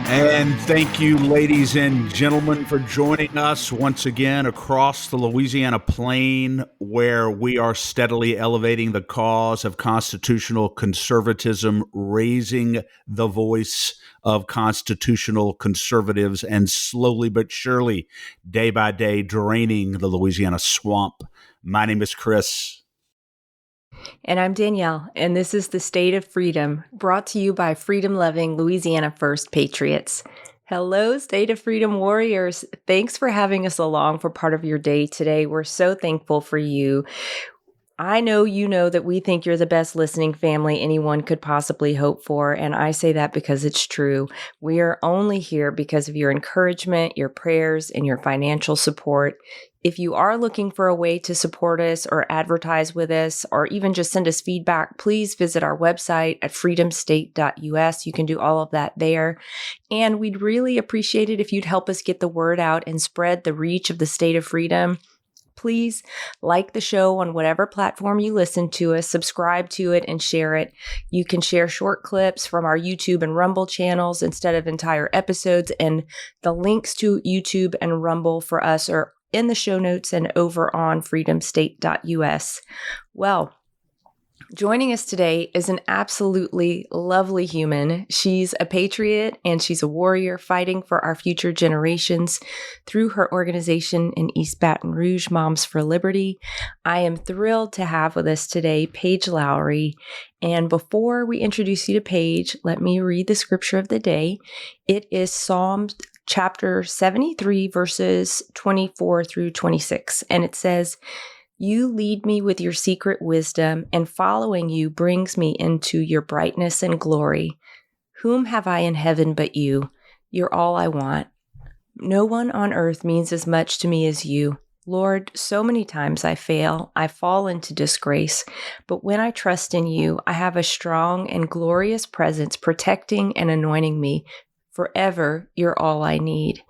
And thank you, ladies and gentlemen, for joining us once again across the Louisiana plain, where we are steadily elevating the cause of constitutional conservatism, raising the voice of constitutional conservatives, and slowly but surely, day by day, draining the Louisiana swamp. My name is Chris. And I'm Danielle, and this is The State of Freedom, brought to you by freedom-loving Louisiana First Patriots. Hello, State of Freedom warriors. Thanks for having us along for part of your day today. We're so thankful for you. I know you know that we think you're the best listening family anyone could possibly hope for, and I say that because it's true. We are only here because of your encouragement, your prayers, and your financial support. If you are looking for a way to support us or advertise with us or even just send us feedback, please visit our website at freedomstate.us. You can do all of that there. And we'd really appreciate it if you'd help us get the word out and spread the reach of the State of Freedom. Please like the show on whatever platform you listen to us, subscribe to it, and share it. You can share short clips from our YouTube and Rumble channels instead of entire episodes, and the links to YouTube and Rumble for us are in the show notes and over on freedomstate.us. Well, joining us today is an absolutely lovely human. She's a patriot and she's a warrior fighting for our future generations through her organization in East Baton Rouge, Moms for Liberty. I am thrilled to have with us today Paige Lowry. And before we introduce you to Paige, let me read the scripture of the day. It is Psalm chapter 73, verses 24 through 26. And it says, "You lead me with your secret wisdom, and following you brings me into your brightness and glory. Whom have I in heaven but you? You're all I want. No one on earth means as much to me as you. Lord, so many times I fail, I fall into disgrace, but when I trust in you, I have a strong and glorious presence protecting and anointing me. Forever, you're all I need."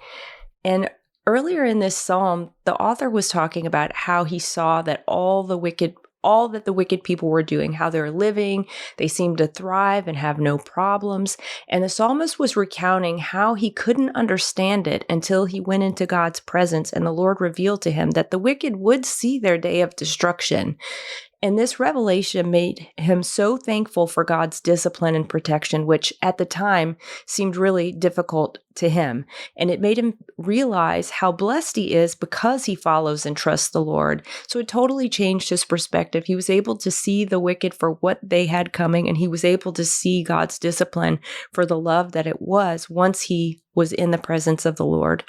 And earlier in this psalm, the author was talking about how he saw that all that the wicked people were doing, how they're living, they seemed to thrive and have no problems. And the psalmist was recounting how he couldn't understand it until he went into God's presence and the Lord revealed to him that the wicked would see their day of destruction. And this revelation made him so thankful for God's discipline and protection, which at the time seemed really difficult to him. And it made him realize how blessed he is because he follows and trusts the Lord. So it totally changed his perspective. He was able to see the wicked for what they had coming, and he was able to see God's discipline for the love that it was once he was in the presence of the Lord.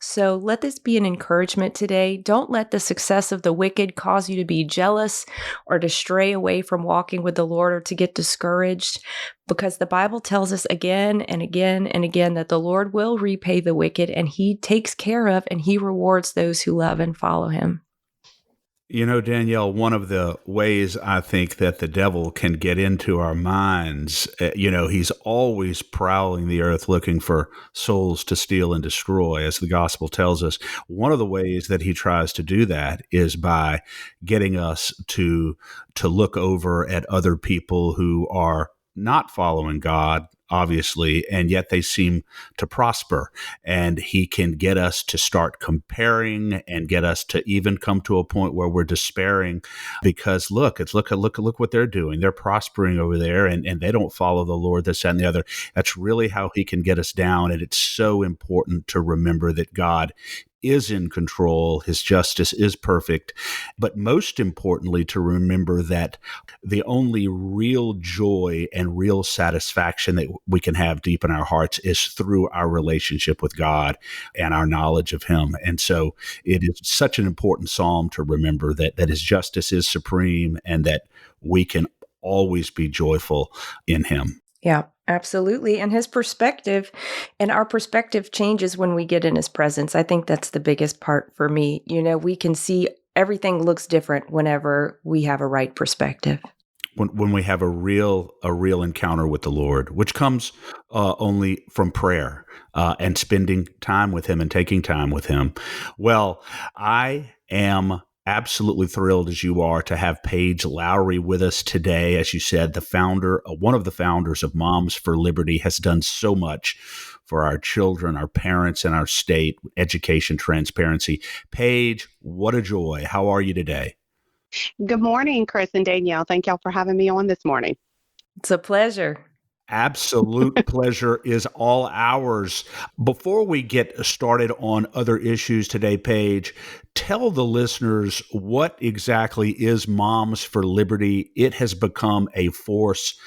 So let this be an encouragement today. Don't let the success of the wicked cause you to be jealous or to stray away from walking with the Lord or to get discouraged, because the Bible tells us again and again and again that the Lord will repay the wicked, and he takes care of and he rewards those who love and follow him. You know, Danielle, one of the ways I think that the devil can get into our minds, he's always prowling the earth looking for souls to steal and destroy, as the gospel tells us. One of the ways that he tries to do that is by getting us to look over at other people who are not following God, obviously, and yet they seem to prosper. And he can get us to start comparing and get us to even come to a point where we're despairing because look what they're doing. They're prospering over there and they don't follow the Lord, this, that, and the other. That's really how he can get us down. And it's so important to remember that God is in control. His justice is perfect. But most importantly, to remember that the only real joy and real satisfaction that we can have deep in our hearts is through our relationship with God and our knowledge of him. And so it is such an important psalm to remember that his justice is supreme and that we can always be joyful in him. Yeah, absolutely. And his perspective and our perspective changes when we get in his presence. I think that's the biggest part for me. We can see everything looks different whenever we have a right perspective. When we have a real encounter with the Lord, which comes only from prayer and spending time with him and taking time with him. Well, I am Absolutely thrilled as you are to have Paige Lowry with us today. As you said, the founder, one of the founders of Moms for Liberty, has done so much for our children, our parents, and our state, education transparency. Paige, what a joy. How are you today? Good morning, Chris and Danielle. Thank y'all for having me on this morning. It's a pleasure. Absolute pleasure is all ours. Before we get started on other issues today, Paige, tell the listeners what exactly is Moms for Liberty. It has become a force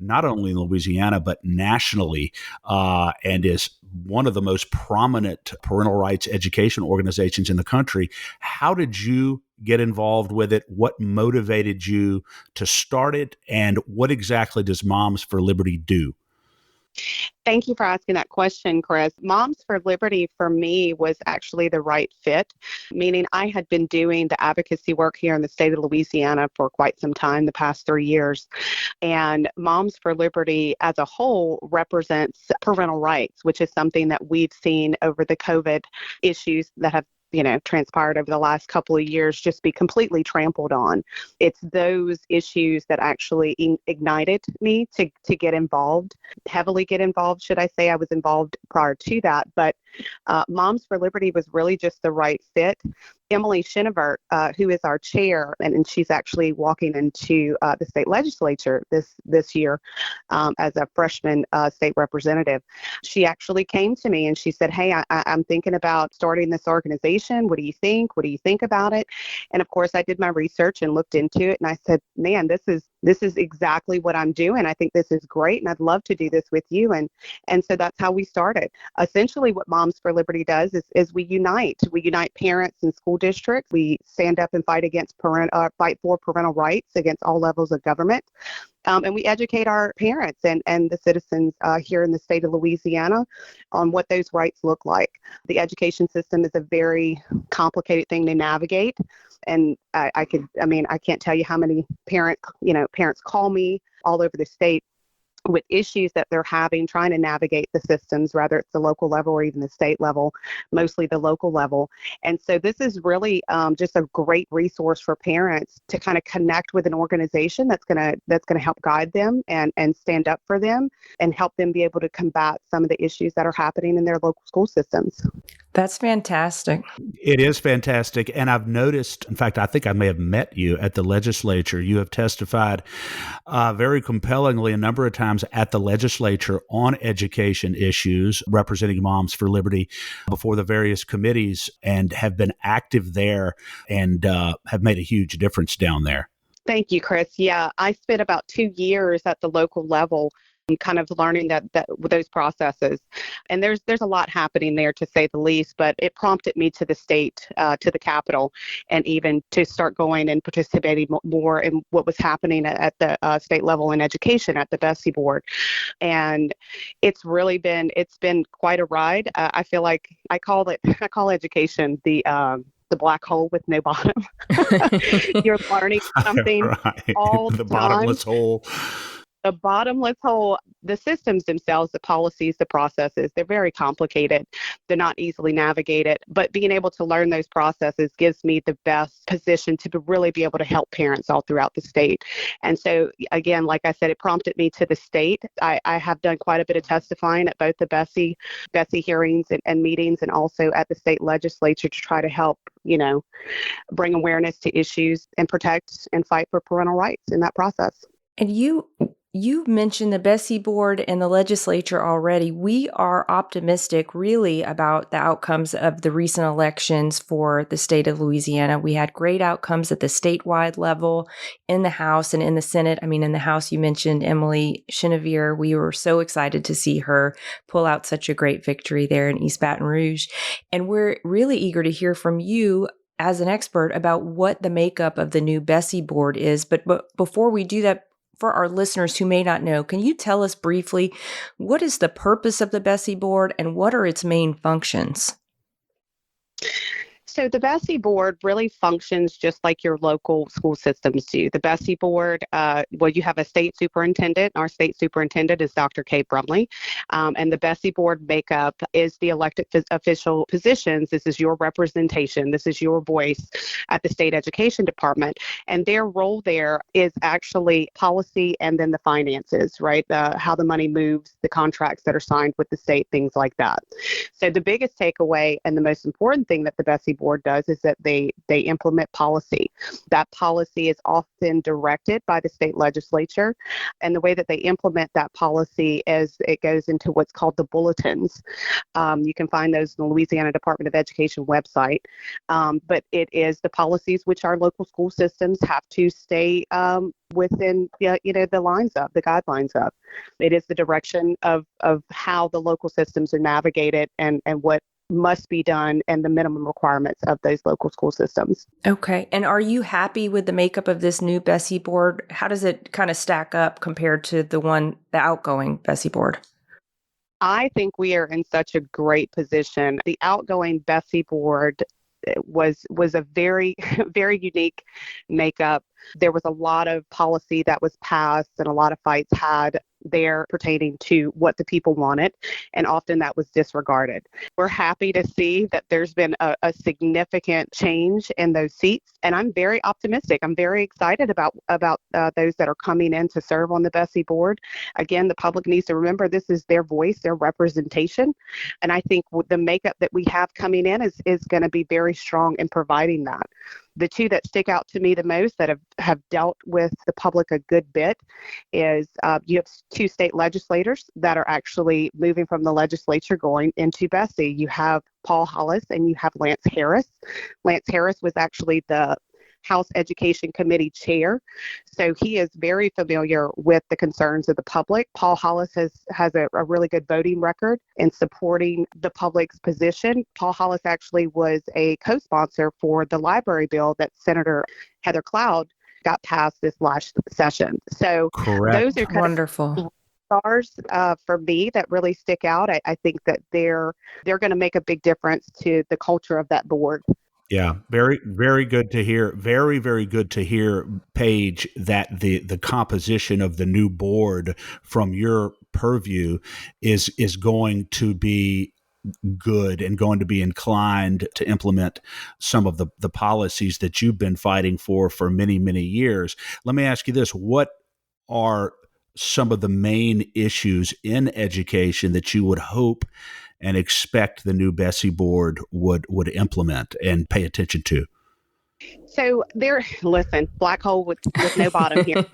not only in Louisiana, but nationally, and is one of the most prominent parental rights education organizations in the country. How did you get involved with it? What motivated you to start it? And what exactly does Moms for Liberty do? Thank you for asking that question, Chris. Moms for Liberty for me was actually the right fit, meaning I had been doing the advocacy work here in the state of Louisiana for quite some time, the past 3 years. And Moms for Liberty as a whole represents parental rights, which is something that we've seen over the COVID issues that have transpired over the last couple of years just be completely trampled on. It's those issues that actually ignited me to get involved, heavily get involved, should I say. I was involved prior to that, but Moms for Liberty was really just the right fit. Emily Shinivert, who is our chair, and she's actually walking into the state legislature this year as a freshman state representative. She actually came to me and she said, "Hey, I'm thinking about starting this organization. What do you think? What do you think about it?" And of course, I did my research and looked into it, and I said, "Man, this is exactly what I'm doing. I think this is great, and I'd love to do this with you." And so that's how we started. Essentially, what Moms for Liberty does is we unite. We unite parents and school districts. We stand up and fight fight for parental rights against all levels of government. And we educate our parents and the citizens here in the state of Louisiana on what those rights look like. The education system is a very complicated thing to navigate. And I can't tell you how many parents call me all over the state with issues that they're having trying to navigate the systems, whether it's the local level or even the state level, mostly the local level. And so this is really just a great resource for parents to kind of connect with an organization that's gonna help guide them and stand up for them and help them be able to combat some of the issues that are happening in their local school systems. That's fantastic. It is fantastic. And I've noticed, in fact, I think I may have met you at the legislature. You have testified very compellingly a number of times at the legislature on education issues, representing Moms for Liberty before the various committees, and have been active there and have made a huge difference down there. Thank you, Chris. Yeah, I spent about 2 years at the local level kind of learning that with those processes. And there's a lot happening there, to say the least, but it prompted me to the state, to the Capitol, and even to start going and participating more in what was happening at the state level in education at the BESE Board. And it's been quite a ride. I feel like I call education the black hole with no bottom. You're learning something right. all the bottomless time. hole. The bottomless hole, the systems themselves, the policies, the processes, they're very complicated. They're not easily navigated, but being able to learn those processes gives me the best position to really be able to help parents all throughout the state. And so, again, like I said, it prompted me to the state. I have done quite a bit of testifying at both the BESE hearings and meetings, and also at the state legislature to try to help, bring awareness to issues and protect and fight for parental rights in that process. And you mentioned the BESE Board and the legislature already. We are optimistic, really, about the outcomes of the recent elections for the state of Louisiana. We had great outcomes at the statewide level, in the House and in the Senate. I mean, in the House, you mentioned Emily Shinivert. We were so excited to see her pull out such a great victory there in East Baton Rouge. And we're really eager to hear from you as an expert about what the makeup of the new BESE Board is. But before we do that, for our listeners who may not know, can you tell us briefly what is the purpose of the BESE Board and what are its main functions? So the BESE board really functions just like your local school systems do. The BESE board, well, you have a state superintendent. Our state superintendent is Dr. Kay Brumley. And the BESE board makeup is the elected official positions. This is your representation. This is your voice at the state education department. And their role there is actually policy and then the finances, right? How the money moves, the contracts that are signed with the state, things like that. So the biggest takeaway and the most important thing that the BESE board does is that they implement policy. That policy is often directed by the state legislature, and the way that they implement that policy is it goes into what's called the bulletins. You can find those in the Louisiana Department of Education website, but it is the policies which our local school systems have to stay within the guidelines of. It is the direction of how the local systems are navigated and what must be done and the minimum requirements of those local school systems. Okay. And are you happy with the makeup of this new BESE board? How does it kind of stack up compared to the outgoing BESE board? I think we are in such a great position. The outgoing BESE board was a very, very unique makeup. There was a lot of policy that was passed and a lot of fights had there pertaining to what the people wanted, and often that was disregarded. We're happy to see that there's been a significant change in those seats, and I'm very optimistic. I'm very excited about those that are coming in to serve on the BESE board. Again, the public needs to remember this is their voice, their representation, and I think the makeup that we have coming in is going to be very strong in providing that. The two that stick out to me the most that have dealt with the public a good bit is you have two state legislators that are actually moving from the legislature going into BESE. You have Paul Hollis and you have Lance Harris. Lance Harris was actually the House Education Committee chair, so he is very familiar with the concerns of the public. Paul Hollis has a really good voting record in supporting the public's position. Paul Hollis actually was a co-sponsor for the library bill that Senator Heather Cloud got passed this last session. So Correct. Those are kind Wonderful. of stars for me that really stick out. I think that they're going to make a big difference to the culture of that board. Yeah, very, very good to hear. Very, very good to hear, Paige, that the composition of the new board from your purview is going to be good and going to be inclined to implement some of the policies that you've been fighting for many, many years. Let me ask you this. What are some of the main issues in education that you would hope and expect the new BESE board would implement and pay attention to? So listen, black hole with no bottom here.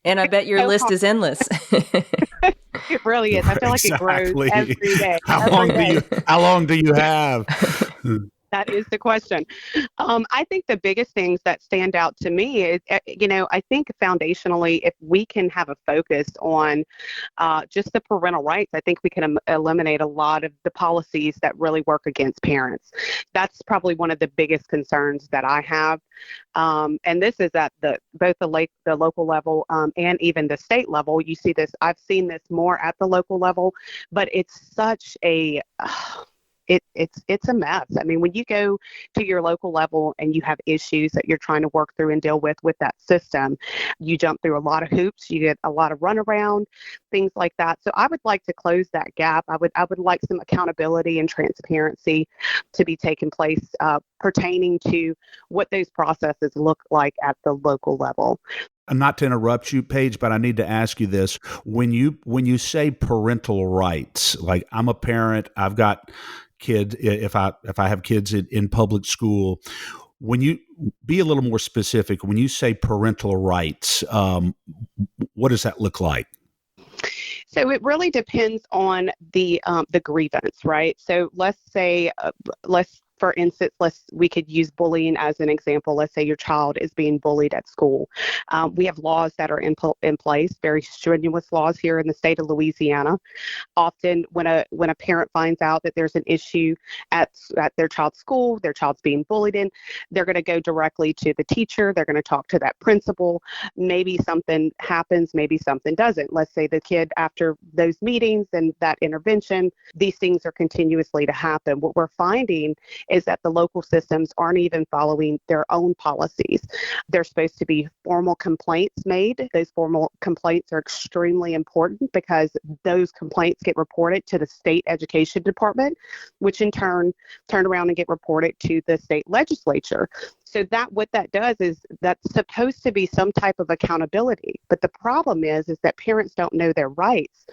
And I bet your list is endless. It really is. I feel like Exactly. it grows every day. How long do you have? That is the question. I think the biggest things that stand out to me is, I think foundationally, if we can have a focus on just the parental rights, I think we can eliminate a lot of the policies that really work against parents. That's probably one of the biggest concerns that I have. And this is at both the local level and even the state level. You see this, I've seen this more at the local level, but it's such a... It's a mess. I mean, when you go to your local level and you have issues that you're trying to work through and deal with that system, you jump through a lot of hoops, you get a lot of runaround, things like that. So I would like to close that gap. I would like some accountability and transparency to be taking place pertaining to what those processes look like at the local level. Not to interrupt you, Paige, but I need to ask you this. When you say parental rights, like I'm a parent, I've got kids, if I have kids in public school, when you be a little more specific, when you say parental rights, what does that look like? So it really depends on the grievance, right? So let's say, for instance, we could use bullying as an example. Let's say your child is being bullied at school. We have laws that are in place, very strenuous laws here in the state of Louisiana. Often when a parent finds out that there's an issue at their child's school, their child's being bullied in, they're going to go directly to the teacher. They're going to talk to that principal. Maybe something happens, maybe something doesn't. Let's say the kid, after those meetings and that intervention, these things are continuously to happen. What we're finding is that the local systems aren't even following their own policies. There's supposed to be formal complaints made. Those formal complaints are extremely important because those complaints get reported to the state education department, which in turn around and get reported to the state legislature. So what that does is that's supposed to be some type of accountability. But the problem is that parents don't know their rights,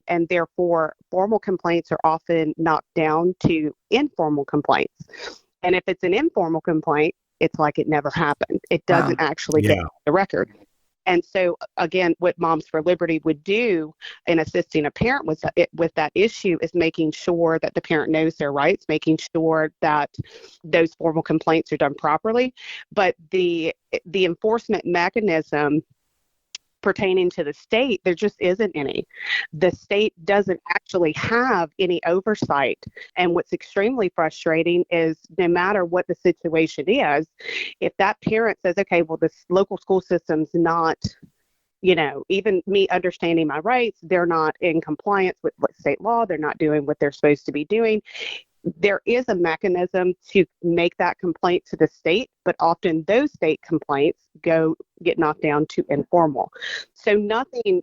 and therefore formal complaints are often knocked down to informal complaints. And if it's an informal complaint, it's like it never happened. It doesn't actually get the record. And so, again, what Moms for Liberty would do in assisting a parent with that issue is making sure that the parent knows their rights, making sure that those formal complaints are done properly. But the enforcement mechanism pertaining to the state, there just isn't any. The state doesn't actually have any oversight. And what's extremely frustrating is no matter what the situation is, if that parent says, okay, well, this local school system's not, even me understanding my rights, they're not in compliance with state law, they're not doing what they're supposed to be doing. There is a mechanism to make that complaint to the state, but often those state complaints get knocked down to informal. So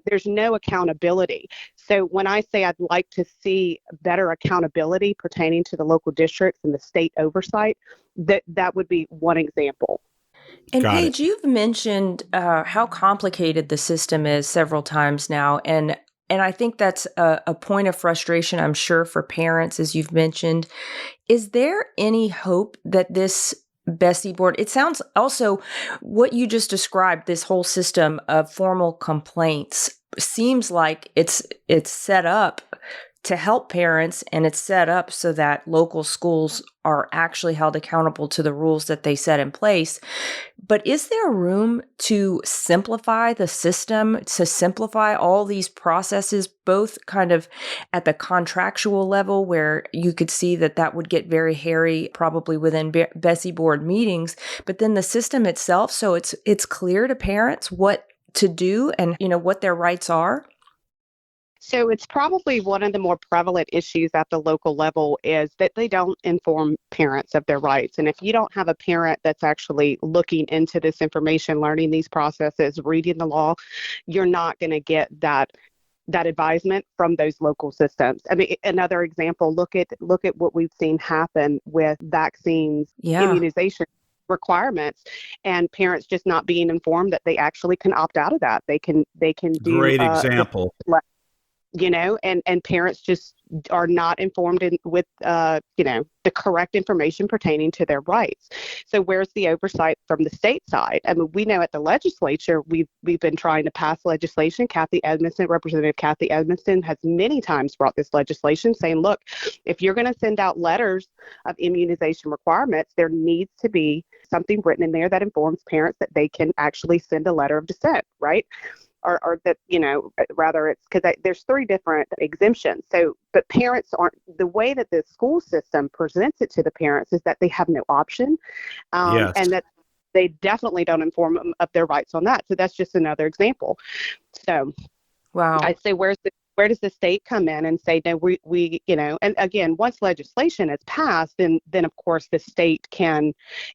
there's no accountability. So when I say I'd like to see better accountability pertaining to the local districts and the state oversight, that would be one example. And Paige, you've mentioned how complicated the system is several times now, and I think that's a point of frustration, I'm sure, for parents, as you've mentioned. Is there any hope that this BESE board, it sounds also what you just described, this whole system of formal complaints seems like it's set up to help parents, and it's set up so that local schools are actually held accountable to the rules that they set in place. But is there room to simplify the system, to simplify all these processes, both kind of at the contractual level, where you could see that would get very hairy probably within BESE board meetings, but then the system itself, so it's clear to parents what to do and what their rights are? So it's probably one of the more prevalent issues at the local level is that they don't inform parents of their rights. And if you don't have a parent that's actually looking into this information, learning these processes, reading the law, you're not going to get that advisement from those local systems. I mean, another example, look at what we've seen happen with vaccines, immunization requirements, and parents just not being informed that they actually can opt out of that. They can do great example. And parents just are not informed with the correct information pertaining to their rights. So where's the oversight from the state side? I mean, we know at the legislature, we've been trying to pass legislation. Representative Kathy Edmondson has many times brought this legislation saying, look, if you're going to send out letters of immunization requirements, there needs to be something written in there that informs parents that they can actually send a letter of dissent, right? Or that, rather it's because there's 3 different exemptions. So, but parents aren't, the way that the school system presents it to the parents is that they have no option, and that they definitely don't inform them of their rights on that. So that's just another example. So, wow. I'd say where does the state come in and say, no, we and again, once legislation is passed, then of course the state can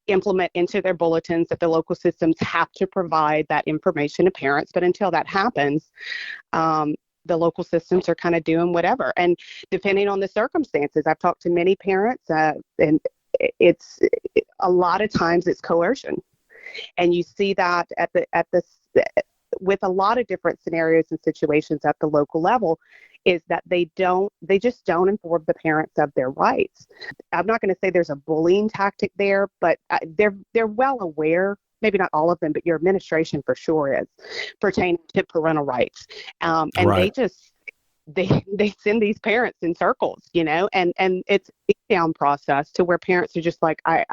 implement into their bulletins that the local systems have to provide that information to parents. But until that happens, the local systems are kind of doing whatever. And depending on the circumstances, I've talked to many parents, and it's a lot of times it's coercion. And you see that with a lot of different scenarios and situations at the local level, is that they just don't inform the parents of their rights. I'm not going to say there's a bullying tactic there, but they're well aware, maybe not all of them, but your administration for sure is, pertaining to parental rights. And right. They send these parents in circles, and it's a down process to where parents are just like, I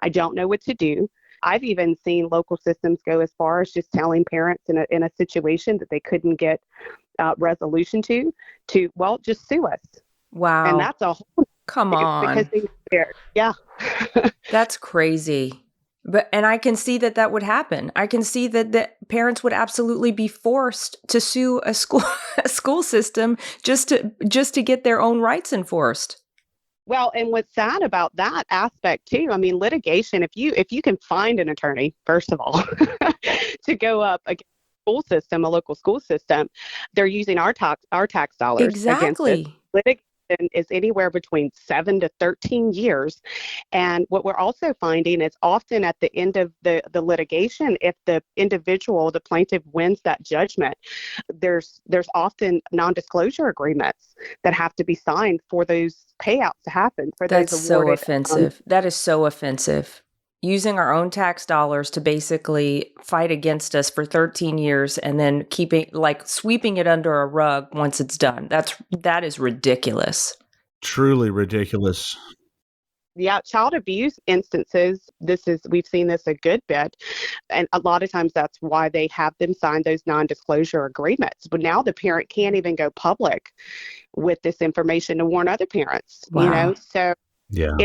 don't know what to do. I've even seen local systems go as far as just telling parents in a situation that they couldn't get resolution to just sue us. Wow. And that's a whole come on, because yeah. That's crazy. And I can see that would happen. I can see that the parents would absolutely be forced to sue a school system just to get their own rights enforced. Well, and what's sad about that aspect too, I mean, litigation, if you can find an attorney, first of all, to go up against a school system, a local school system, they're using our tax dollars against it. Exactly. Litigation is anywhere between 7 to 13 years. And what we're also finding is often at the end of the litigation, if the individual, the plaintiff, wins that judgment, there's often non-disclosure agreements that have to be signed for those payouts to happen, for those That's so awarded. offensive. That is so offensive. Using our own tax dollars to basically fight against us for 13 years and then sweeping it under a rug once it's done. That is ridiculous. Truly ridiculous. Yeah, child abuse instances, we've seen this a good bit. And a lot of times that's why they have them sign those non-disclosure agreements. But now the parent can't even go public with this information to warn other parents, Wow. So Yeah.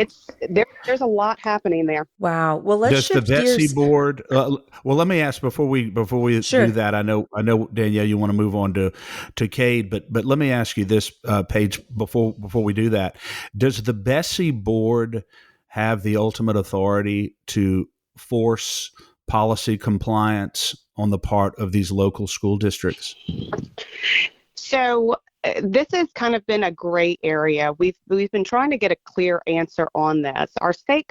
there's a lot happening there. Wow. Well, let's Does the shift BESE gears. Board? Well, let me ask before we Sure. do that. I know Danielle, you want to move on to Cade, but let me ask you this, Paige, before we do that. Does the BESE Board have the ultimate authority to force policy compliance on the part of these local school districts? So this has kind of been a gray area. We've been trying to get a clear answer on this. Our state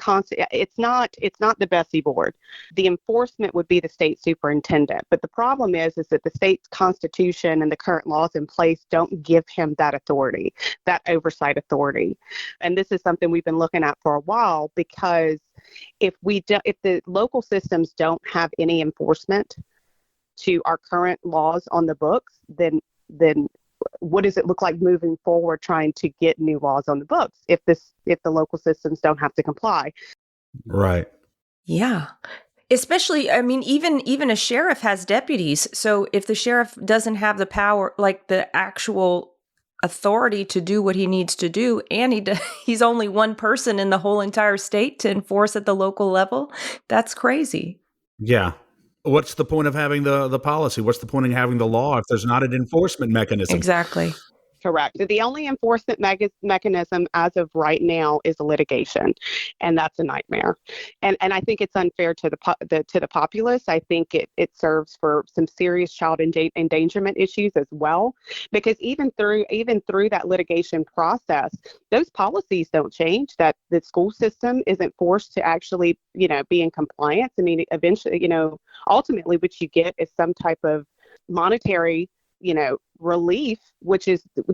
it's not the BESE Board. The enforcement would be the state superintendent. But the problem is that the state's constitution and the current laws in place don't give him that authority, that oversight authority. And this is something we've been looking at for a while, because if the local systems don't have any enforcement to our current laws on the books, then what does it look like moving forward trying to get new laws on the books if the local systems don't have to comply? Right. Yeah. Especially, I mean, even a sheriff has deputies. So if the sheriff doesn't have the power, like the actual authority to do what he needs to do, and he's only one person in the whole entire state to enforce at the local level, that's crazy. Yeah. What's the point of having the policy? What's the point of having the law if there's not an enforcement mechanism? Exactly. Correct. The only enforcement mechanism as of right now is litigation, and that's a nightmare. And I think it's unfair to the populace. I think it serves for some serious child endangerment issues as well, because even through that litigation process, those policies don't change. That the school system isn't forced to actually be in compliance. I mean, eventually, ultimately, what you get is some type of monetary relief, which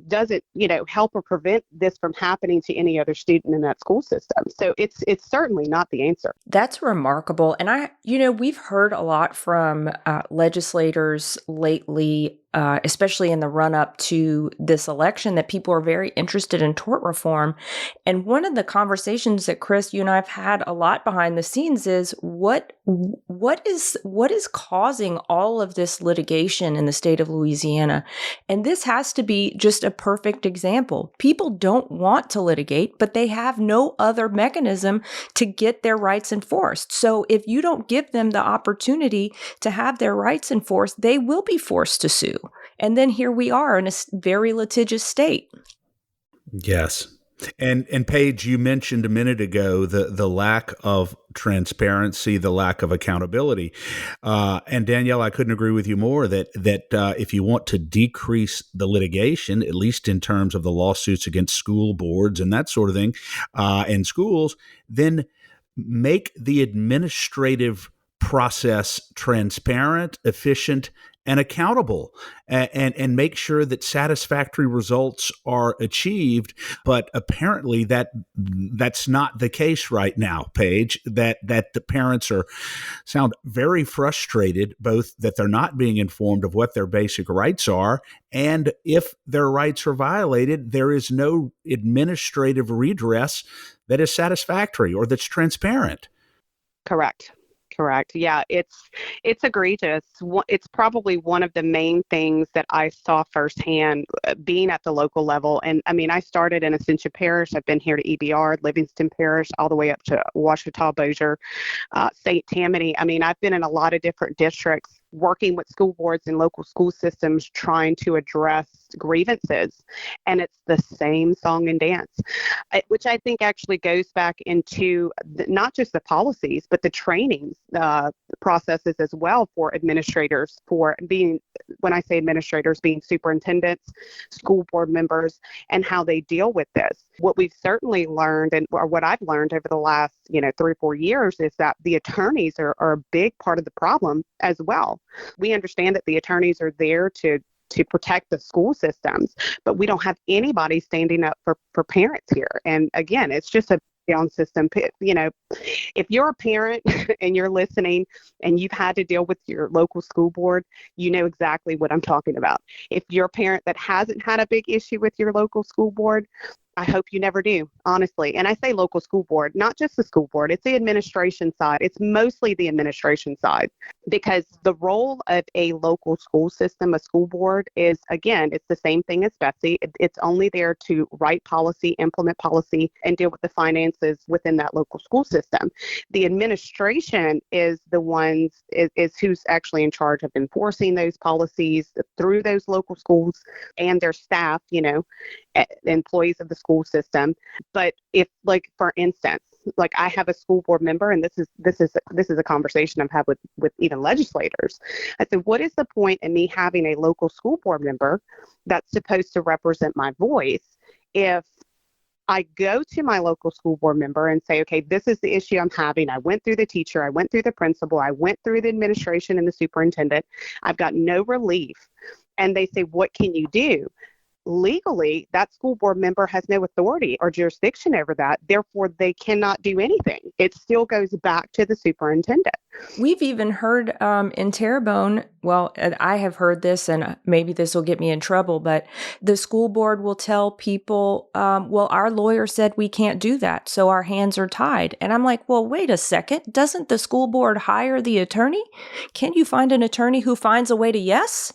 doesn't help or prevent this from happening to any other student in that school system. So it's certainly not the answer. That's remarkable. And we've heard a lot from legislators lately, especially in the run up to this election, that people are very interested in tort reform. And one of the conversations that Chris, you and I have had a lot behind the scenes is what is causing all of this litigation in the state of Louisiana. And this has to be just a perfect example. People don't want to litigate, but they have no other mechanism to get their rights enforced. So if you don't give them the opportunity to have their rights enforced, they will be forced to sue. And then here we are in a very litigious state. Yes. And Paige, you mentioned a minute ago the lack of transparency, the lack of accountability. And Danielle, I couldn't agree with you more that if you want to decrease the litigation, at least in terms of the lawsuits against school boards and that sort of thing, in schools, then make the administrative process transparent, efficient, and accountable, and make sure that satisfactory results are achieved. But apparently that's not the case right now, Paige, that the parents sound very frustrated, both that they're not being informed of what their basic rights are, and if their rights are violated, there is no administrative redress that is satisfactory or that's transparent. Correct. Yeah, it's egregious. It's probably one of the main things that I saw firsthand being at the local level. And I mean, I started in Ascension Parish. I've been here to EBR, Livingston Parish, all the way up to Ouachita, Bossier, St. Tammany. I mean, I've been in a lot of different districts working with school boards and local school systems trying to address grievances, and it's the same song and dance, which I think actually goes back into not just the policies, but the trainings processes as well for administrators, for being, when I say administrators, being superintendents, school board members, and how they deal with this. What we've certainly learned, or what I've learned over the last 3 or 4 years, is that the attorneys are a big part of the problem as well. We understand that the attorneys are there to protect the school systems, but we don't have anybody standing up for parents here. And again, it's just a down system. If you're a parent and you're listening and you've had to deal with your local school board, you know exactly what I'm talking about. If you're a parent that hasn't had a big issue with your local school board, I hope you never do, honestly. And I say local school board, not just the school board. It's the administration side. It's mostly the administration side, because the role of a local school system, a school board, is, again, it's the same thing as BESE. It's only there to write policy, implement policy, and deal with the finances within that local school system. The administration is the ones, is who's actually in charge of enforcing those policies through those local schools and their staff, employees of the school system. But if, like, for instance, like, I have a school board member, and this is a conversation I've had with even legislators. I said, what is the point in me having a local school board member that's supposed to represent my voice if I go to my local school board member and say, okay, this is the issue I'm having. I went through the teacher, I went through the principal, I went through the administration and the superintendent. I've got no relief. And they say, what can you do? Legally, that school board member has no authority or jurisdiction over that. Therefore, they cannot do anything. It still goes back to the superintendent. We've even heard in Terrebonne, well, I have heard this, and maybe this will get me in trouble, but the school board will tell people, well, our lawyer said we can't do that, so our hands are tied. And I'm like, well, wait a second. Doesn't the school board hire the attorney? Can't you find an attorney who finds a way to yes?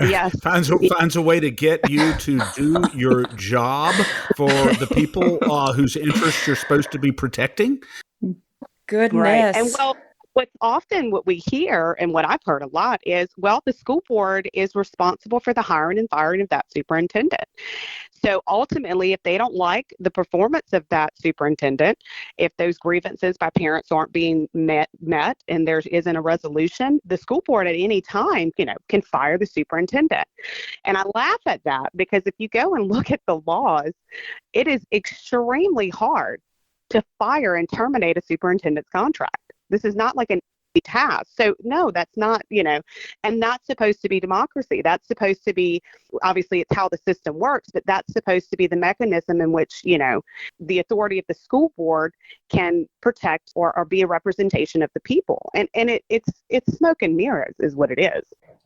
Yes. finds a way to get you to do your job for the people whose interests you're supposed to be protecting. Goodness. Right. And what we hear, and what I've heard a lot, is, well, the school board is responsible for the hiring and firing of that superintendent. So ultimately, if they don't like the performance of that superintendent, if those grievances by parents aren't being met, and there isn't a resolution, the school board at any time, can fire the superintendent. And I laugh at that, because if you go and look at the laws, it is extremely hard to fire and terminate a superintendent's contract. This is not like an easy task. So no, that's not, and that's supposed to be democracy. That's supposed to be, obviously it's how the system works, but that's supposed to be the mechanism in which, the authority of the school board can protect or be a representation of the people. And it's smoke and mirrors is what it is.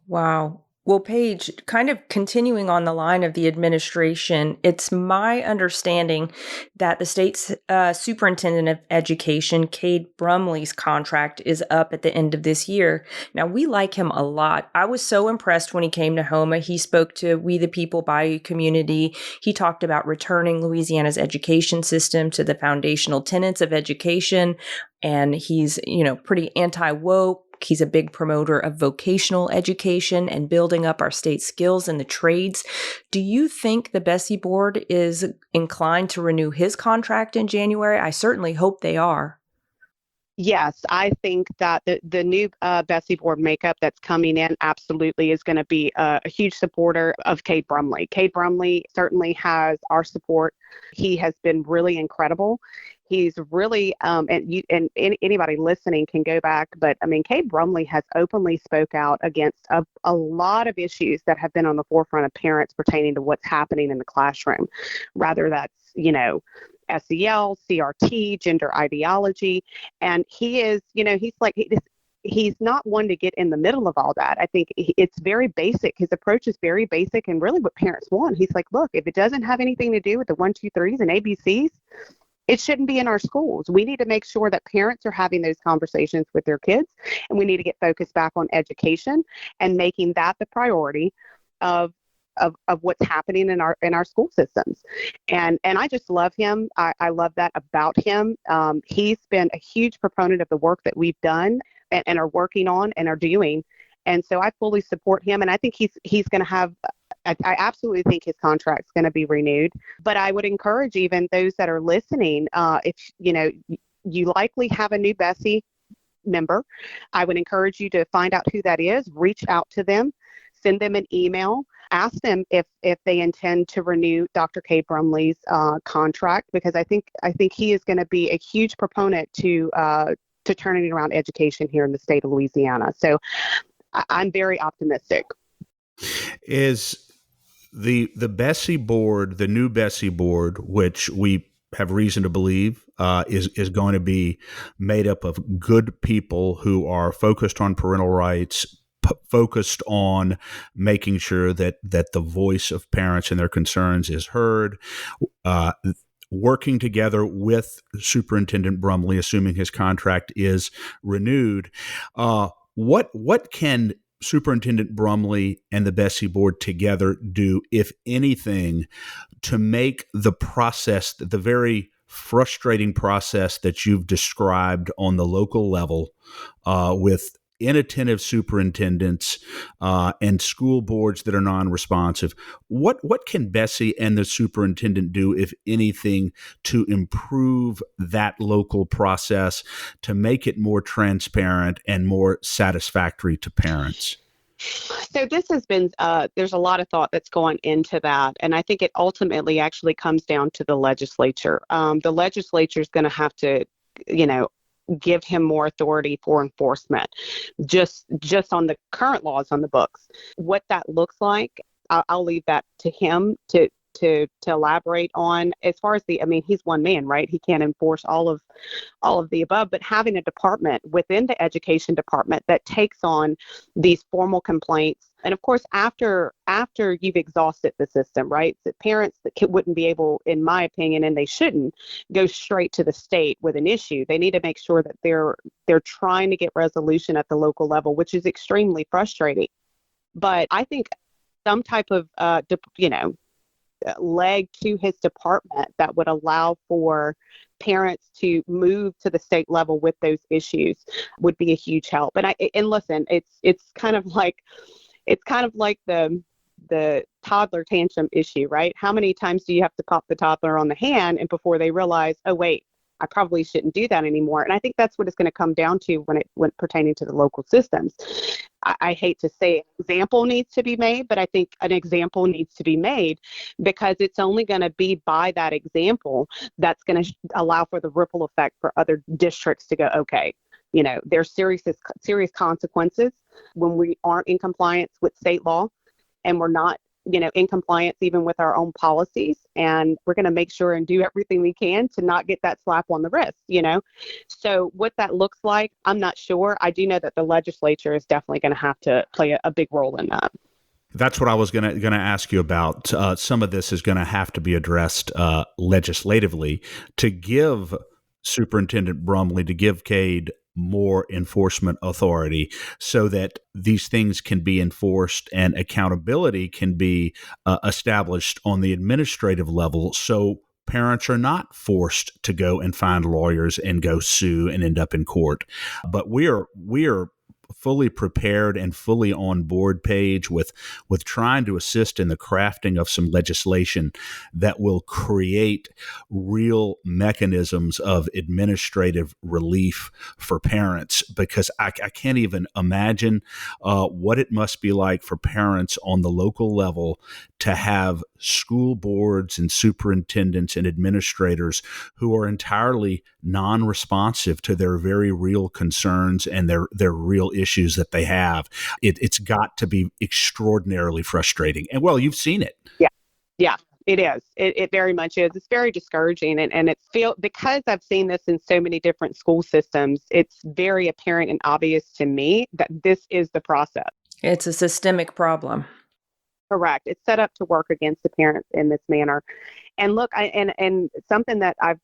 Wow. Well, Paige, kind of continuing on the line of the administration, it's my understanding that the state's superintendent of education, Cade Brumley's contract is up at the end of this year. Now, we like him a lot. I was so impressed when he came to Houma. He spoke to We the People Bayou community. He talked about returning Louisiana's education system to the foundational tenets of education. And he's, pretty anti-woke. He's a big promoter of vocational education and building up our state skills in the trades. Do you think the BESE Board is inclined to renew his contract in January? I certainly hope they are. Yes, I think that the new BESE Board makeup that's coming in absolutely is going to be a huge supporter of Cade Brumley. Cade Brumley certainly has our support. He has been really incredible. He's really, and anybody listening can go back, but Cade Brumley has openly spoke out against a lot of issues that have been on the forefront of parents pertaining to what's happening in the classroom, rather that's, SEL, CRT, gender ideology. And he is, he's not one to get in the middle of all that. I think it's very basic. His approach is very basic and really what parents want. He's like, look, if it doesn't have anything to do with the 1, 2, 3s and ABCs, it shouldn't be in our schools. We need to make sure that parents are having those conversations with their kids, and we need to get focused back on education and making that the priority of what's happening in our school systems. And I just love him. I love that about him. He's been a huge proponent of the work that we've done and are working on and are doing. And so I fully support him. And I think he's going to have, I absolutely think his contract's going to be renewed. But I would encourage even those that are listening, if, you likely have a new BESE member, I would encourage you to find out who that is, reach out to them, send them an email, ask them if they intend to renew Dr. K. Brumley's contract, because I think he is going to be a huge proponent to turning around education here in the state of Louisiana. So I'm very optimistic. Is the BESE board, the new BESE board, which we have reason to believe is going to be made up of good people who are focused on parental rights, focused on making sure that the voice of parents and their concerns is heard, working together with Superintendent Brumley, assuming his contract is renewed. What can Superintendent Brumley and the BESE board together do, if anything, to make the process, the very frustrating process that you've described on the local level, with inattentive superintendents and school boards that are non-responsive, what can BESE and the superintendent do, if anything, to improve that local process, to make it more transparent and more satisfactory to parents? So this has been, there's a lot of thought that's gone into that. And I think it ultimately actually comes down to the legislature. The legislature is going to have to, give him more authority for enforcement, just on the current laws on the books. What that looks like, I'll leave that to him to elaborate on. As far as he's one man, right? He can't enforce all of the above, but having a department within the education department that takes on these formal complaints. And of course, after you've exhausted the system, right? The parents that wouldn't be able, in my opinion, and they shouldn't go straight to the state with an issue. They need to make sure that they're trying to get resolution at the local level, which is extremely frustrating. But I think some type of, leg to his department that would allow for parents to move to the state level with those issues would be a huge help. And listen, it's kind of like the toddler tantrum issue, right? How many times do you have to pop the toddler on the hand and before they realize, oh wait, I probably shouldn't do that anymore? And I think that's what it's going to come down to when pertaining to the local systems. I hate to say an example needs to be made, but I think an example needs to be made, because it's only going to be by that example that's going to allow for the ripple effect for other districts to go, okay, there's serious consequences when we aren't in compliance with state law, and we're not in compliance even with our own policies. And we're going to make sure and do everything we can to not get that slap on the wrist, So what that looks like, I'm not sure. I do know that the legislature is definitely going to have to play a big role in that. That's what I was going to ask you about. Some of this is going to have to be addressed legislatively to give Superintendent Brumley, to give Cade more enforcement authority, so that these things can be enforced and accountability can be established on the administrative level, so parents are not forced to go and find lawyers and go sue and end up in court. But we are fully prepared and fully on board, Paige, with trying to assist in the crafting of some legislation that will create real mechanisms of administrative relief for parents, because I can't even imagine what it must be like for parents on the local level to have school boards and superintendents and administrators who are entirely non-responsive to their very real concerns and their real issues that they have. It's got to be extraordinarily frustrating. And well, you've seen it. Yeah, it is. It very much is. It's very discouraging. And because I've seen this in so many different school systems, it's very apparent and obvious to me that this is the process. It's a systemic problem. Correct. It's set up to work against the parents in this manner. And look, and something that I've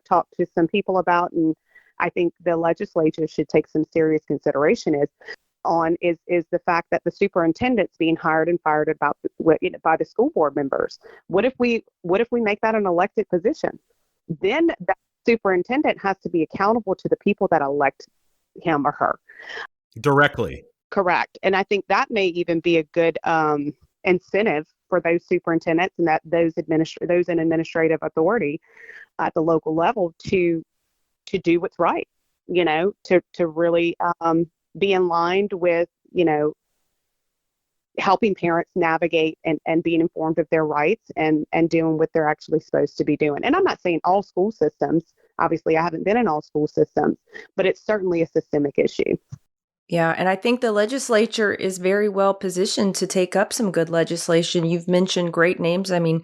talked to some people about, and I think the legislature should take some serious consideration is the fact that the superintendent's being hired and fired by the school board members. What if we make that an elected position? Then that superintendent has to be accountable to the people that elect him or her. Directly. Correct. And I think that may even be a good incentive for those superintendents and that those in administrative authority at the local level to do what's right, to really be in line with, helping parents navigate and being informed of their rights and doing what they're actually supposed to be doing. And I'm not saying all school systems. Obviously, I haven't been in all school systems, but it's certainly a systemic issue. Yeah, and I think the legislature is very well positioned to take up some good legislation. You've mentioned great names. I mean,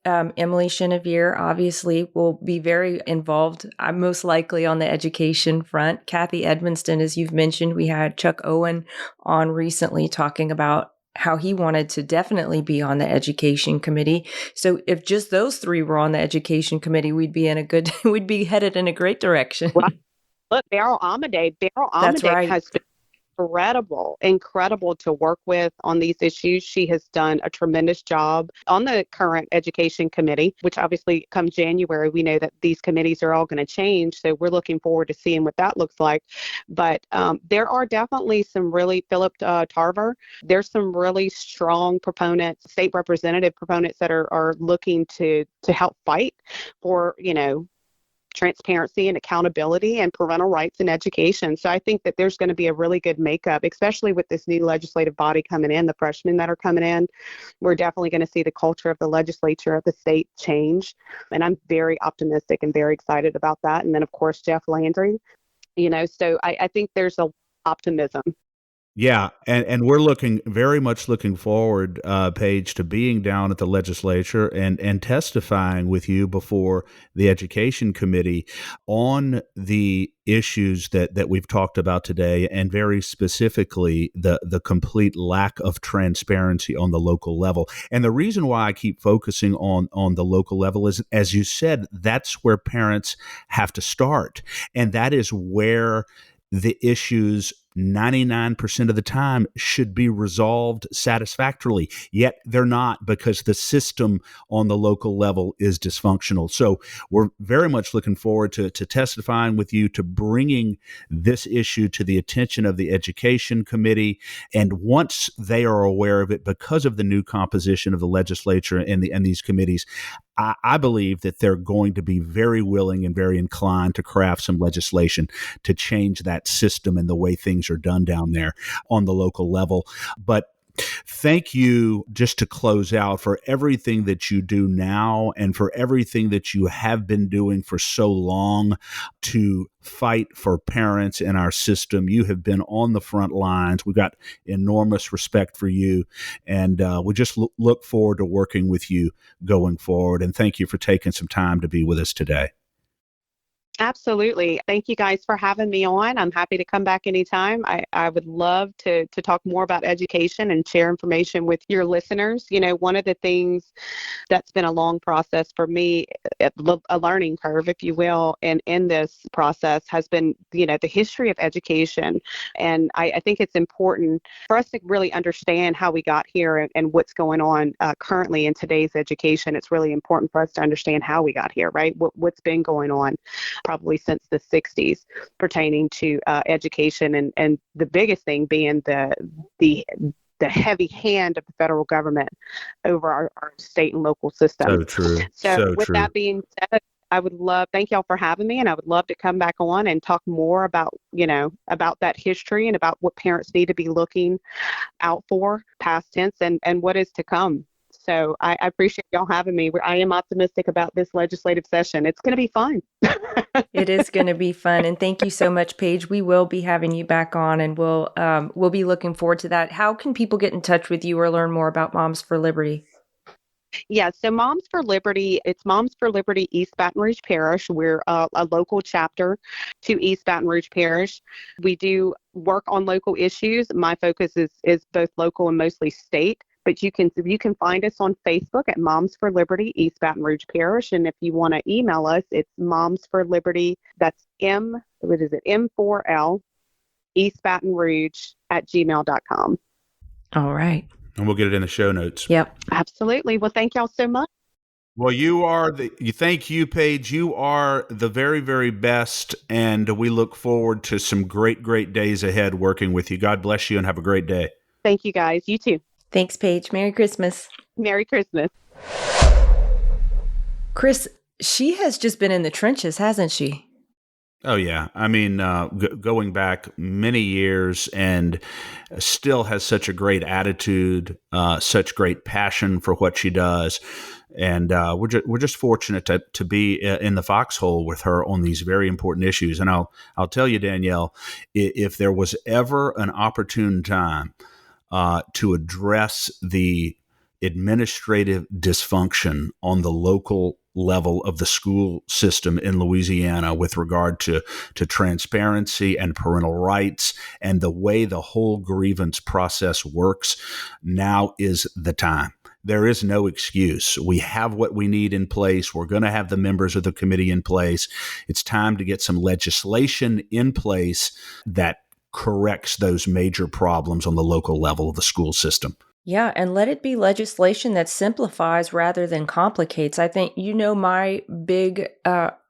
Emily Chenevier obviously will be very involved, most likely on the education front. Kathy Edmonston, as you've mentioned, we had Chuck Owen on recently talking about how he wanted to definitely be on the education committee. So if just those three were on the education committee, we'd be headed in a great direction. Right. Look, Beryl Amadei That's right. has been incredible to work with on these issues. She has done a tremendous job on the current education committee, which obviously come January, we know that these committees are all going to change. So we're looking forward to seeing what that looks like. But there are definitely some really, Philip Tarver, there's some really strong proponents, state representative proponents that are looking to help fight for, transparency and accountability and parental rights in education. So I think that there's going to be a really good makeup, especially with this new legislative body coming in, the freshmen that are coming in. We're definitely going to see the culture of the legislature of the state change. And I'm very optimistic and very excited about that. And then, of course, Jeff Landry, so I think there's a optimism. Yeah, and we're very much looking forward, Paige, to being down at the legislature and testifying with you before the Education Committee on the issues that we've talked about today, and very specifically the complete lack of transparency on the local level. And the reason why I keep focusing on the local level is, as you said, that's where parents have to start, and that is where the issues 99% of the time should be resolved satisfactorily, yet they're not, because the system on the local level is dysfunctional. So we're very much looking forward to testifying with you, to bringing this issue to the attention of the Education Committee. And once they are aware of it, because of the new composition of the legislature and these committees, I believe that they're going to be very willing and very inclined to craft some legislation to change that system and the way things are done down there on the local level. But thank you, just to close out, for everything that you do now and for everything that you have been doing for so long to fight for parents in our system. You have been on the front lines. We've got enormous respect for you, and we just look forward to working with you going forward. And thank you for taking some time to be with us today. Absolutely. Thank you guys for having me on. I'm happy to come back anytime. I would love to talk more about education and share information with your listeners. One of the things that's been a long process for me, a learning curve, if you will, and in this process has been, the history of education. And I think it's important for us to really understand how we got here and what's going on currently in today's education. It's really important for us to understand how we got here, right? What's been going on probably since the 60s pertaining to education, and the biggest thing being the heavy hand of the federal government over our state and local system. So true. So with that being said, thank y'all for having me, and I would love to come back on and talk more about that history and about what parents need to be looking out for, past tense, and what is to come. So I appreciate y'all having me. I am optimistic about this legislative session. It's going to be fun. It is going to be fun. And thank you so much, Paige. We will be having you back on, and we'll be looking forward to that. How can people get in touch with you or learn more about Moms for Liberty? Yeah, so Moms for Liberty, it's Moms for Liberty East Baton Rouge Parish. We're a local chapter to East Baton Rouge Parish. We do work on local issues. My focus is both local and mostly state. But you can find us on Facebook at Moms for Liberty East Baton Rouge Parish. And if you want to email us, it's Moms for Liberty. That's M4L East Baton Rouge @gmail.com. All right. And we'll get it in the show notes. Yep. Absolutely. Well, thank y'all so much. Well, thank you, Paige. You are the very, very best. And we look forward to some great, great days ahead working with you. God bless you and have a great day. Thank you guys. You too. Thanks, Paige. Merry Christmas. Merry Christmas. Chris, she has just been in the trenches, hasn't she? Oh, yeah. I mean, going back many years and still has such a great attitude, such great passion for what she does. And we're just fortunate to be in the foxhole with her on these very important issues. And I'll tell you, Danielle, if there was ever an opportune time to address the administrative dysfunction on the local level of the school system in Louisiana with regard to transparency and parental rights and the way the whole grievance process works, now is the time. There is no excuse. We have what we need in place. We're going to have the members of the committee in place. It's time to get some legislation in place that corrects those major problems on the local level of the school system. Yeah, and let it be legislation that simplifies rather than complicates. I think my big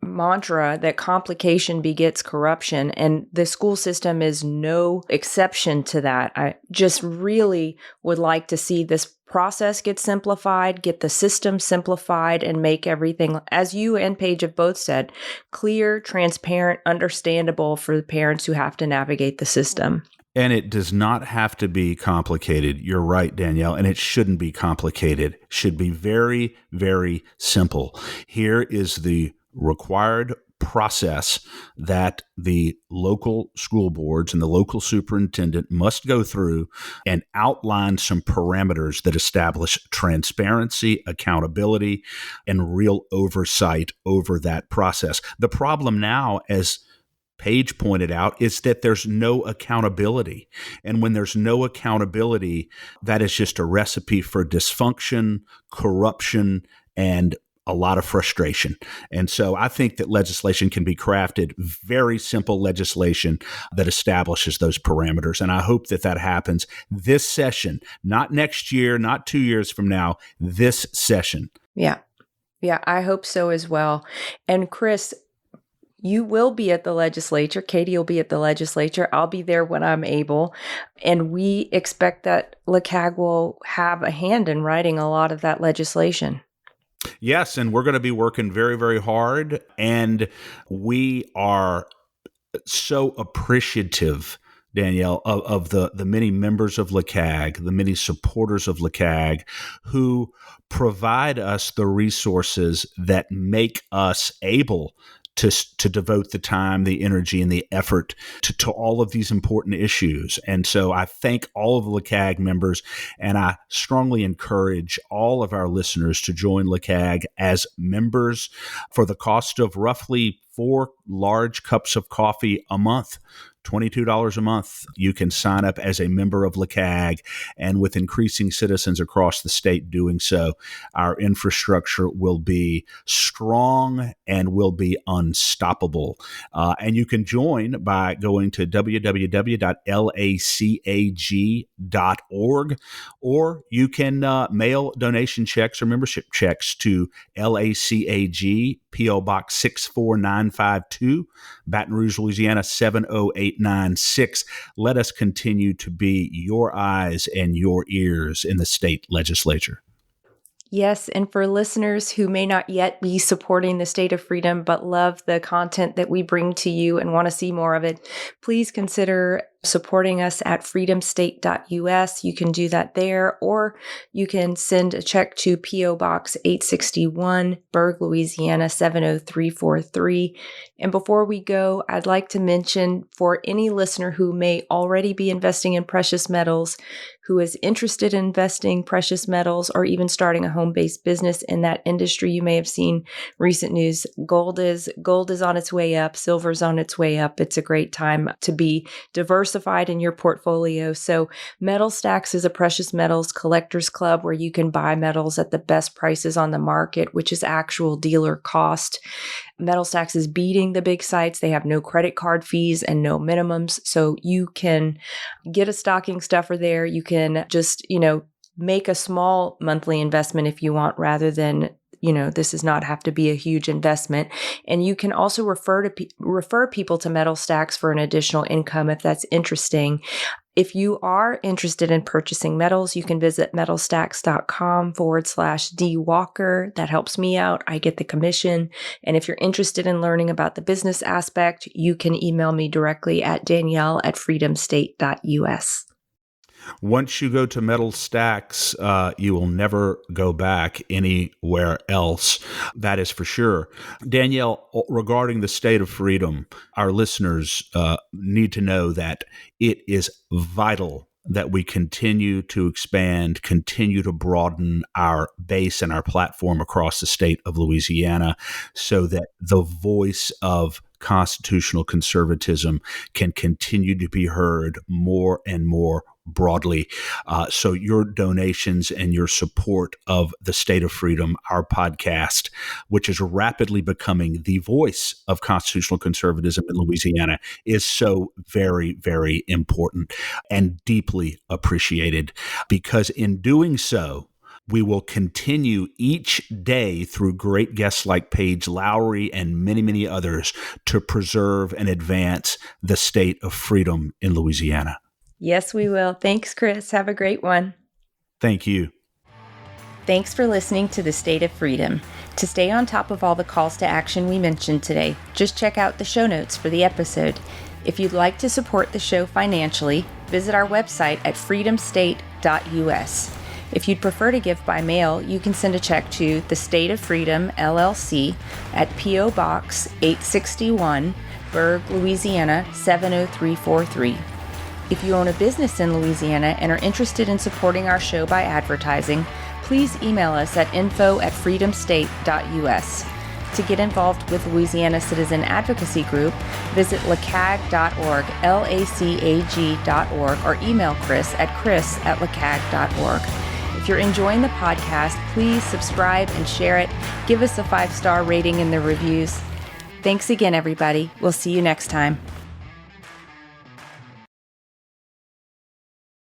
mantra that complication begets corruption, and the school system is no exception to that. I just really would like to see this process get simplified, get the system simplified, and make everything, as you and Paige have both said, clear, transparent, understandable for the parents who have to navigate the system. And it does not have to be complicated. You're right, Danielle, and it shouldn't be complicated. It should be very, very simple. Here is the required process that the local school boards and the local superintendent must go through and outline some parameters that establish transparency, accountability, and real oversight over that process. The problem now, as Paige pointed out, is that there's no accountability. And when there's no accountability, that is just a recipe for dysfunction, corruption, and a lot of frustration. And so I think that legislation can be crafted, very simple legislation that establishes those parameters. And I hope that happens this session, not next year, not 2 years from now, this session. Yeah. Yeah, I hope so as well. And Chris, you will be at the legislature. Katie will be at the legislature. I'll be there when I'm able. And we expect that LCAG will have a hand in writing a lot of that legislation. Yes, and we're going to be working very, very hard. And we are so appreciative, Danielle, of the many members of LCAG, the many supporters of LCAG who provide us the resources that make us able to devote the time, the energy, and the effort to all of these important issues. And so I thank all of the LCAG members, and I strongly encourage all of our listeners to join LCAG as members for the cost of roughly 4 large cups of coffee a month. $22 a month. You can sign up as a member of LCAG, and with increasing citizens across the state doing so, our infrastructure will be strong and will be unstoppable. And you can join by going to www.lacag.org, or you can mail donation checks or membership checks to LACAG, P.O. Box 64952, Baton Rouge, Louisiana 70896. Let us continue to be your eyes and your ears in the state legislature. Yes, and for listeners who may not yet be supporting the State of Freedom but love the content that we bring to you and want to see more of it, please consider supporting us at freedomstate.us. You can do that there, or you can send a check to P.O. Box 861, Berg, Louisiana 70343. And before we go, I'd like to mention for any listener who may already be investing in precious metals, who is interested in investing precious metals, or even starting a home-based business in that industry, you may have seen recent news. Gold is on its way up. Silver's on its way up. It's a great time to be diversified in your portfolio. So Metal Stacks is a precious metals collectors club where you can buy metals at the best prices on the market, which is actual dealer cost. Metal Stacks is beating the big sites. They have no credit card fees and no minimums. So you can get a stocking stuffer there. You can just, make a small monthly investment if you want, rather than this does not have to be a huge investment. And you can also refer people to metal stacks for an additional income if that's interesting. If you are interested in purchasing metals, you can visit metalstacks.com/dwalker. That helps me out. I get the commission. And if you're interested in learning about the business aspect, you can email me directly at danielle@freedomstate.us. Once you go to Metal Stacks, you will never go back anywhere else. That is for sure. Danielle, regarding the state of freedom, our listeners need to know that it is vital that we continue to expand, continue to broaden our base and our platform across the state of Louisiana so that the voice of constitutional conservatism can continue to be heard more and more broadly. So your donations and your support of the State of Freedom, our podcast, which is rapidly becoming the voice of constitutional conservatism in Louisiana, is so very, very important and deeply appreciated, because in doing so, we will continue each day through great guests like Paige Lowry and many, many others to preserve and advance the state of freedom in Louisiana. Yes, we will. Thanks, Chris. Have a great one. Thank you. Thanks for listening to The State of Freedom. To stay on top of all the calls to action we mentioned today, just check out the show notes for the episode. If you'd like to support the show financially, visit our website at freedomstate.us. If you'd prefer to give by mail, you can send a check to The State of Freedom, LLC at P.O. Box 861, Berg, Louisiana 70343. If you own a business in Louisiana and are interested in supporting our show by advertising, please email us at info@freedomstate.us. To get involved with Louisiana Citizen Advocacy Group, visit lacag.org, LACAG.org, or email Chris at chris@lacag.org. If you're enjoying the podcast, please subscribe and share it. Give us a 5-star rating in the reviews. Thanks again, everybody. We'll see you next time.